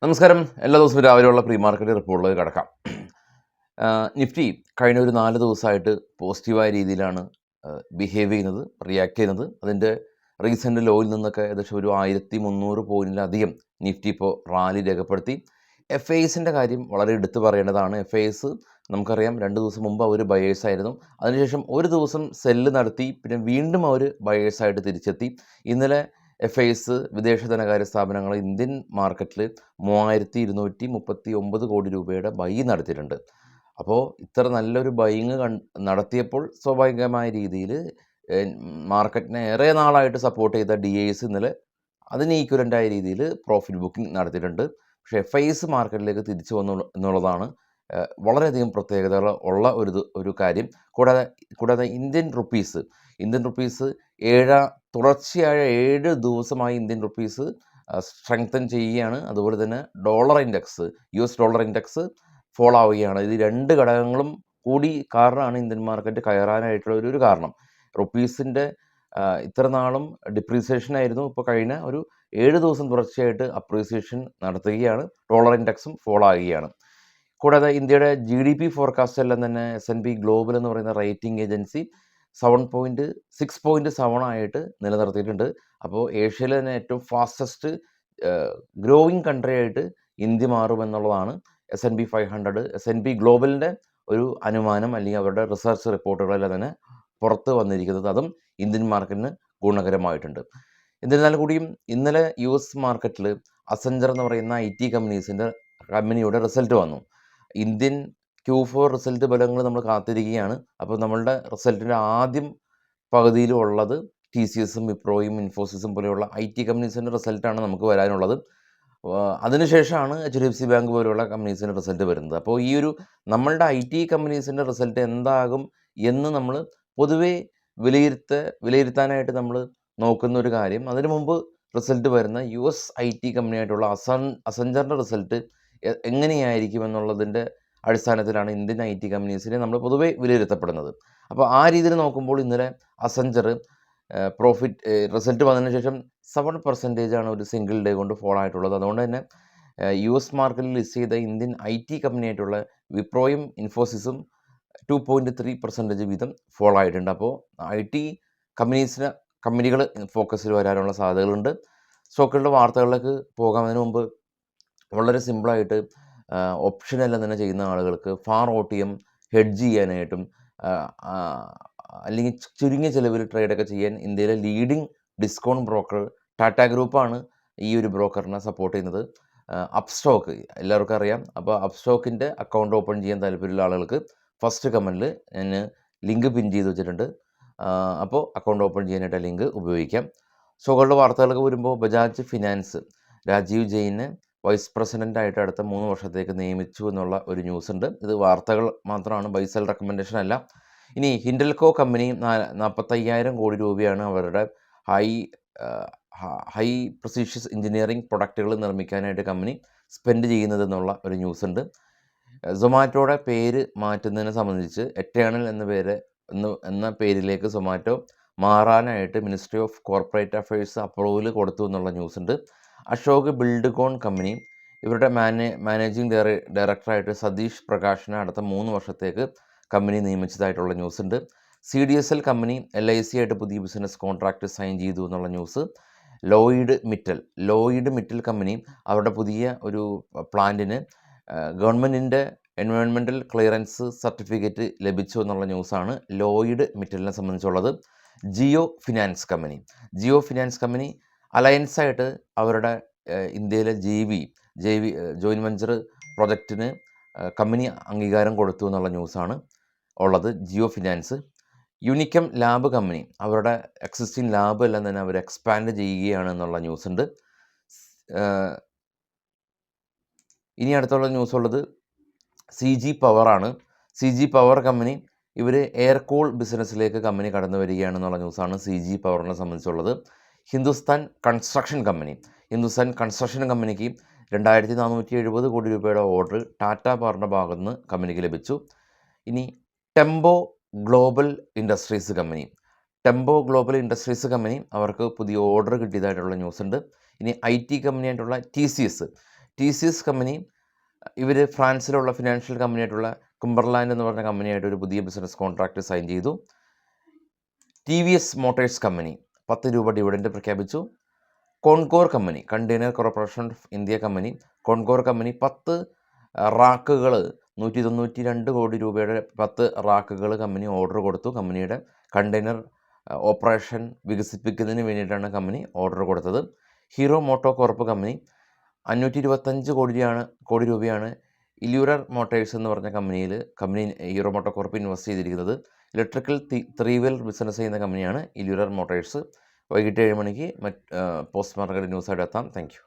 നമസ്കാരം. എല്ലാ ദിവസവും രാവിലെയുള്ള പ്രീ മാർക്കറ്റ് റിപ്പോർട്ടിലേക്ക് കടക്കാം. നിഫ്റ്റി കഴിഞ്ഞ ഒരു 4 ദിവസമായിട്ട് പോസിറ്റീവായ രീതിയിലാണ് ബിഹേവ് ചെയ്യുന്നത്, റിയാക്ട് ചെയ്യുന്നത്. അതിൻ്റെ റീസെൻ്റ് ലോയിൽ നിന്നൊക്കെ ഏകദേശം ഒരു 1300 പോയിൻറ്റിലധികം നിഫ്റ്റി ഇപ്പോൾ റാലി രേഖപ്പെടുത്തി. എഫ് ഐസിൻ്റെ കാര്യം വളരെ എടുത്തു പറയേണ്ടതാണ്. എഫ് ഐസ് നമുക്കറിയാം 2 ദിവസം മുമ്പ് അവർ ബയേഴ്സായിരുന്നു. അതിനുശേഷം ഒരു ദിവസം സെല്ല് നടത്തി, പിന്നെ വീണ്ടും അവർ ബയേഴ്സായിട്ട് തിരിച്ചെത്തി. ഇന്നലെ എഫ് ഐസ് വിദേശ ധനകാര്യ സ്ഥാപനങ്ങൾ ഇന്ത്യൻ മാർക്കറ്റിൽ 3239 കോടി രൂപയുടെ ബൈ നടത്തിയിട്ടുണ്ട്. അപ്പോൾ ഇത്ര നല്ലൊരു ബൈയിങ് നടത്തിയപ്പോൾ സ്വാഭാവികമായ രീതിയിൽ മാർക്കറ്റിനെ ഏറെ നാളായിട്ട് സപ്പോർട്ട് ചെയ്ത ഡി ഐസ് ഇന്നലെ അതിന് ഈക്വലൻ്റായ രീതിയിൽ പ്രോഫിറ്റ് ബുക്കിംഗ് നടത്തിയിട്ടുണ്ട്. പക്ഷേ എഫ് ഐസ് മാർക്കറ്റിലേക്ക് തിരിച്ചു വന്നു എന്നുള്ളതാണ് വളരെയധികം പ്രത്യേകതകൾ ഉള്ള ഒരു കാര്യം. കൂടാതെ ഇന്ത്യൻ റുപ്പീസ് തുടർച്ചയായ 7 ദിവസമായി ഇന്ത്യൻ റുപ്പീസ് സ്ട്രെങ്തൻ ചെയ്യുകയാണ്. അതുപോലെ തന്നെ US ഡോളർ ഇൻഡെക്സ് ഫോളോ ആവുകയാണ്. ഇത് 2 ഘടകങ്ങളും കൂടി കാരണമാണ് ഇന്ത്യൻ മാർക്കറ്റ് കയറാനായിട്ടുള്ള ഒരു കാരണം. റുപ്പീസിൻ്റെ ഇത്ര നാളും ഡിപ്രീസിയേഷൻ ആയിരുന്നു. ഇപ്പോൾ കഴിഞ്ഞ ഒരു 7 ദിവസം തുടർച്ചയായിട്ട് അപ്രീസിയേഷൻ നടത്തുകയാണ്. ഡോളർ ഇൻഡെക്സും ഫോളോ ആവുകയാണ്. കൂടാതെ ഇന്ത്യയുടെ GDP ഫോർകാസ്റ്റ് എല്ലാം തന്നെ S&P ഗ്ലോബൽ എന്ന് പറയുന്ന റേറ്റിംഗ് ഏജൻസി 6.7 ആയിട്ട് നിലനിർത്തിയിട്ടുണ്ട്. അപ്പോൾ ഏഷ്യയിലെ തന്നെ ഏറ്റവും ഫാസ്റ്റസ്റ്റ് ഗ്രോയിങ് കൺട്രി ആയിട്ട് ഇന്ത്യ മാറുമെന്നുള്ളതാണ് S&P 500 S&P ഗ്ലോബലിൻ്റെ ഒരു അനുമാനം, അല്ലെങ്കിൽ അവരുടെ റിസർച്ച് റിപ്പോർട്ടുകളെല്ലാം തന്നെ പുറത്ത് വന്നിരിക്കുന്നത്. അതും ഇന്ത്യൻ മാർക്കറ്റിന് ഗുണകരമായിട്ടുണ്ട്. എന്നിരുന്നാൽ കൂടിയും ഇന്നലെ US മാർക്കറ്റിൽ അസെഞ്ചർ എന്ന് പറയുന്ന IT കമ്പനിയുടെ റിസൾട്ട് വന്നു. ഇന്ത്യൻ Q4 റിസൾട്ട് ഫലങ്ങൾ നമ്മൾ കാത്തിരിക്കുകയാണ്. അപ്പോൾ നമ്മളുടെ റിസൾട്ടിൻ്റെ ആദ്യം പകുതിയിലും ഉള്ളത് TCSും വിപ്രോയും ഇൻഫോസിസും പോലെയുള്ള IT കമ്പനീസിൻ്റെ റിസൾട്ടാണ് നമുക്ക് വരാനുള്ളത്. അതിനുശേഷമാണ് HDFC ബാങ്ക് പോലെയുള്ള കമ്പനീസിൻ്റെ റിസൾട്ട് വരുന്നത്. അപ്പോൾ ഈ ഒരു നമ്മളുടെ IT കമ്പനീസിൻ്റെ റിസൾട്ട് എന്താകും എന്ന് നമ്മൾ പൊതുവേ വിലയിരുത്താനായിട്ട് നമ്മൾ നോക്കുന്ന ഒരു കാര്യം, അതിനു മുമ്പ് റിസൾട്ട് വരുന്ന US IT കമ്പനിയായിട്ടുള്ള അസെഞ്ചറിൻ്റെ റിസൾട്ട് എങ്ങനെയായിരിക്കും എന്നുള്ളതിൻ്റെ അടിസ്ഥാനത്തിലാണ് ഇന്ത്യൻ IT കമ്പനീസിനെ നമ്മൾ പൊതുവെ വിലയിരുത്തപ്പെടുന്നത്. അപ്പോൾ ആ രീതിയിൽ നോക്കുമ്പോൾ ഇന്നലെ അസെഞ്ചർ റിസൾട്ട് വന്നതിന് ശേഷം 7% ആണ് ഒരു സിംഗിൾ ഡേ കൊണ്ട് ഫോൾ ആയിട്ടുള്ളത്. അതുകൊണ്ട് തന്നെ US മാർക്കറ്റിൽ ലിസ്റ്റ് ചെയ്ത ഇന്ത്യൻ IT കമ്പനിയായിട്ടുള്ള വിപ്രോയും ഇൻഫോസിസും 2.3% വീതം ഫോൾ ആയിട്ടുണ്ട്. അപ്പോൾ IT കമ്പനികൾ ഫോക്കസിൽ വരാനുള്ള സാധ്യതകളുണ്ട്. സ്റ്റോക്കുകളുടെ വാർത്തകളിലേക്ക് പോകാമെന്നതിന് മുമ്പ് വളരെ സിമ്പിളായിട്ട് ഓപ്ഷനെല്ലാം തന്നെ ചെയ്യുന്ന ആളുകൾക്ക് ഫാർ OTM ഹെഡ്ജ് ചെയ്യാനായിട്ടും അല്ലെങ്കിൽ ചുരുങ്ങിയ ചിലവിൽ ട്രേഡൊക്കെ ചെയ്യാൻ ഇന്ത്യയിലെ ലീഡിംഗ് ഡിസ്കൗണ്ട് ബ്രോക്കർ ടാറ്റ ഗ്രൂപ്പാണ് ഈ ഒരു ബ്രോക്കറിനെ സപ്പോർട്ട് ചെയ്യുന്നത്. അപ്സ്റ്റോക്ക് എല്ലാവർക്കും അറിയാം. അപ്പോൾ അപ്സ്റ്റോക്കിൻ്റെ അക്കൗണ്ട് ഓപ്പൺ ചെയ്യാൻ താല്പര്യമുള്ള ആളുകൾക്ക് ഫസ്റ്റ് കമൻറ്റിൽ ഞാൻ ലിങ്ക് പിൻ ചെയ്ത് വെച്ചിട്ടുണ്ട്. അപ്പോൾ അക്കൗണ്ട് ഓപ്പൺ ചെയ്യാനായിട്ട് ലിങ്ക് ഉപയോഗിക്കാം. സ്റ്റോക്കുകളുടെ വാർത്തകളൊക്കെ വരുമ്പോൾ ബജാജ് ഫിനാൻസ് രാജീവ് ജെയിനെ വൈസ് പ്രസിഡൻ്റായിട്ട് അടുത്ത 3 വർഷത്തേക്ക് നിയമിച്ചു എന്നുള്ള ഒരു ന്യൂസ് ഉണ്ട്. ഇത് വാർത്തകൾ മാത്രമാണ്, ബൈസെൽ റെക്കമെൻഡേഷൻ അല്ല. ഇനി ഹിൻഡൽകോ കമ്പനി 45,000 കോടി രൂപയാണ് അവരുടെ ഹൈ പ്രിസീഷ്യസ് എഞ്ചിനീയറിംഗ് പ്രൊഡക്റ്റുകൾ നിർമ്മിക്കാനായിട്ട് കമ്പനി സ്പെൻഡ് ചെയ്യുന്നത് എന്നുള്ള ഒരു ന്യൂസ് ഉണ്ട്. സൊമാറ്റോയുടെ പേര് മാറ്റുന്നതിനെ സംബന്ധിച്ച് എറ്റേണൽ എന്ന പേരിലേക്ക് സൊമാറ്റോ മാറാനായിട്ട് ministry of corporate affairs approval കൊടുത്തു എന്നുള്ള ന്യൂസ് ഉണ്ട്. അശോക് ബിൽഡ്കോൺ കമ്പനി ഇവരുടെ മാനേജിംഗ് ഡയറക്ടറായിട്ട് സതീഷ് പ്രകാശിനെ അടുത്ത 3 വർഷത്തേക്ക് കമ്പനി നിയമിച്ചതായിട്ടുള്ള ന്യൂസ് ഉണ്ട്. CDSL കമ്പനി LIC ആയിട്ട് പുതിയ ബിസിനസ് കോൺട്രാക്റ്റ് സൈൻ ചെയ്തു എന്നുള്ള ന്യൂസ്. ലോയിഡ് മിറ്റൽ കമ്പനി അവരുടെ പുതിയ ഒരു പ്ലാന്റിന് ഗവൺമെൻറ്റിൻ്റെ എൻവയോൺമെൻറ്റൽ ക്ലിയറൻസ് സർട്ടിഫിക്കറ്റ് ലഭിച്ചു എന്നുള്ള ന്യൂസാണ് ലോയിഡ് മിറ്റലിനെ സംബന്ധിച്ചുള്ളത്. ജിയോ ഫിനാൻസ് കമ്പനി അലയൻസായിട്ട് അവരുടെ ഇന്ത്യയിലെ ജോയിൻറ്റ് വെഞ്ചർ പ്രൊജക്റ്റിന് കമ്പനി അംഗീകാരം കൊടുത്തു എന്നുള്ള ന്യൂസാണ് ഉള്ളത്. ജിയോ ഫിനാൻസ്. യുനിക്കം ലാബ് കമ്പനി അവരുടെ എക്സിസ്റ്റിംഗ് ലാബ് എല്ലാം തന്നെ അവർ എക്സ്പാൻഡ് ചെയ്യുകയാണ് എന്നുള്ള ന്യൂസ് ഉണ്ട്. ഇനി അടുത്തുള്ള ന്യൂസ് ഉള്ളത് CG പവറാണ്. CG പവർ കമ്പനി ഇവർ എയർ കൂൾ ബിസിനസ്സിലേക്ക് കമ്പനി കടന്നു വരികയാണെന്നുള്ള ന്യൂസാണ് CG പവറിനെ സംബന്ധിച്ചുള്ളത്. ഹിന്ദുസ്ഥാൻ കൺസ്ട്രക്ഷൻ കമ്പനിക്ക് 2,470 കോടി രൂപയുടെ ഓർഡർ ടാറ്റ പവറിൻ്റെ ഭാഗത്ത് നിന്ന് കമ്പനിക്ക് ലഭിച്ചു. ഇനി ടെമ്പോ ഗ്ലോബൽ ഇൻഡസ്ട്രീസ് കമ്പനി അവർക്ക് പുതിയ ഓർഡർ കിട്ടിയതായിട്ടുള്ള ന്യൂസ് ഉണ്ട്. ഇനി IT കമ്പനിയായിട്ടുള്ള TCS TCS കമ്പനി ഇവർ ഫ്രാൻസിലുള്ള ഫിനാൻഷ്യൽ കമ്പനിയായിട്ടുള്ള കുംബർലാൻഡ് എന്ന് പറഞ്ഞ കമ്പനിയായിട്ട് ഒരു പുതിയ ബിസിനസ് കോൺട്രാക്റ്റ് സൈൻ ചെയ്തു. TVS മോട്ടോഴ്സ് കമ്പനി 10 രൂപ ഡിവിഡൻഡ് പ്രഖ്യാപിച്ചു. Concor company, container corporation of India company, Concor company 10 റാക്കുകൾ 192 കോടി രൂപയുടെ 10 റാക്കുകൾ കമ്പനി ഓർഡർ കൊടുത്തു. കമ്പനിയുടെ കണ്ടെയ്നർ ഓപ്പറേഷൻ വികസിപ്പിക്കുന്നതിന് വേണ്ടിയിട്ടാണ് കമ്പനി ഓർഡർ കൊടുത്തത്. ഹീറോ മോട്ടോ കോർപ്പ് കമ്പനി 525 കോടി രൂപയാണ് ഇല്യൂറർ മോട്ടോഴ്സ് എന്ന് പറഞ്ഞ company Hero MotoCorp invest ചെയ്തിരിക്കുന്നത്. ഇലക്ട്രിക്കൽ 3 വീലർ ബിസിനസ് ചെയ്യുന്ന കമ്പനിയാണ് ഇല്യൂറർ മോട്ടോഴ്സ്. വൈകിട്ട് 7 മണിക്ക് പോസ്റ്റ് മാർക്കറ്റ് ന്യൂസായിട്ട് എത്താം. Thank you.